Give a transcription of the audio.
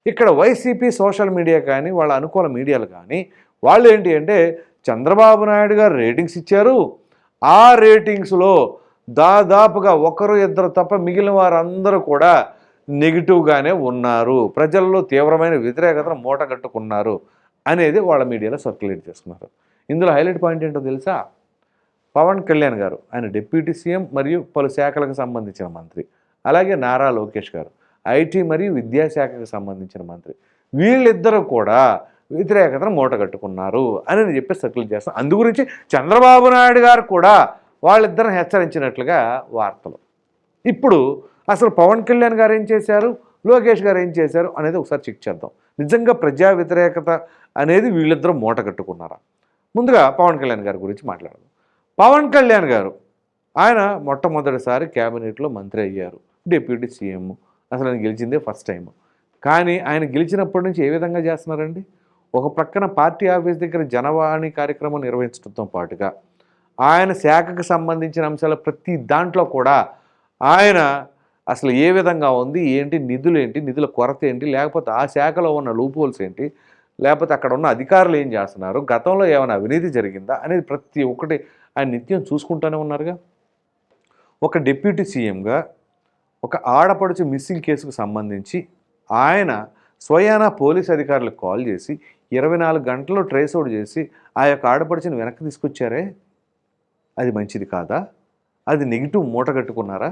ఇక్కడ YCP social media కానీ, వాళ్ళ అనుకూల మీడియాలు కానీ, వాళ్ళు ఏంటి అంటే చంద్రబాబు నాయుడు గారు రేటింగ్స్ ఇచ్చారు. ఆ రేటింగ్స్‌లో దాదాపుగా ఒకరు ఇద్దరు తప్ప మిగిలిన వారందరూ కూడా నెగెటివ్‌గానే ఉన్నారు. ప్రజల్లో తీవ్రమైన వ్యతిరేకతను మూటగట్టుకున్నారు అనేది వాళ్ళ మీడియాలో సర్క్యులేట్ చేస్తున్నారు. ఇందులో హైలైట్ పాయింట్ ఏంటో తెలుసా? పవన్ కళ్యాణ్ గారు, ఆయన డిప్యూటీ సీఎం మరియు పలు శాఖలకు సంబంధించిన మంత్రి. అలాగే నారా లోకేష్ గారు, ఐటీ మరియు విద్యాశాఖకు సంబంధించిన మంత్రి. వీళ్ళిద్దరూ కూడా వ్యతిరేకతను మూటగట్టుకున్నారు అని నేను చెప్పి సర్క్యులేట్ చేస్తాను. అందు గురించి చంద్రబాబు నాయుడు గారు కూడా వాళ్ళిద్దరిని హెచ్చరించినట్లుగా వార్తలు. ఇప్పుడు అసలు పవన్ కళ్యాణ్ గారు ఏం చేశారు, లోకేష్ గారు ఏం చేశారు అనేది ఒకసారి చెక్ చేద్దాం. నిజంగా ప్రజా వ్యతిరేకత అనేది వీళ్ళిద్దరూ మూటగట్టుకున్నారా? ముందుగా పవన్ కళ్యాణ్ గారి గురించి మాట్లాడదాం. పవన్ కళ్యాణ్ గారు ఆయన మొట్టమొదటిసారి క్యాబినెట్లో మంత్రి అయ్యారు, డిప్యూటీ సీఎం. అసలు ఆయన గెలిచిందే ఫస్ట్ టైం. కానీ ఆయన గెలిచినప్పటి నుంచి ఏ విధంగా చేస్తున్నారండి? ఒక ప్రక్కన పార్టీ ఆఫీస్ దగ్గర జనవాణి కార్యక్రమం నిర్వహించడంతో పాటుగా ఆయన శాఖకు సంబంధించిన అంశాల ప్రతి దాంట్లో కూడా ఆయన అసలు ఏ విధంగా ఉంది, ఏంటి నిధులు ఏంటి, నిధుల కొరత ఏంటి, లేకపోతే ఆ శాఖలో ఉన్న లూప్హోల్స్ ఏంటి, లేకపోతే అక్కడ ఉన్న అధికారులు ఏం చేస్తున్నారు, గతంలో ఏమైనా అవినీతి జరిగిందా అనేది ప్రతి ఒక్కటి ఆయన నిత్యం చూసుకుంటూనే ఉన్నారుగా. ఒక డిప్యూటీ సీఎంగా ఒక ఆడపడుచు మిస్సింగ్ కేసుకు సంబంధించి ఆయన స్వయానా పోలీస్ అధికారులకు కాల్ చేసి 24 గంటల్లో ట్రేస్ అవుట్ చేసి ఆ యొక్క ఆడపడుచుని వెనక్కి తీసుకొచ్చారే, అది మంచిది కాదా? అది నెగిటివ్ మూటగట్టుకున్నారా?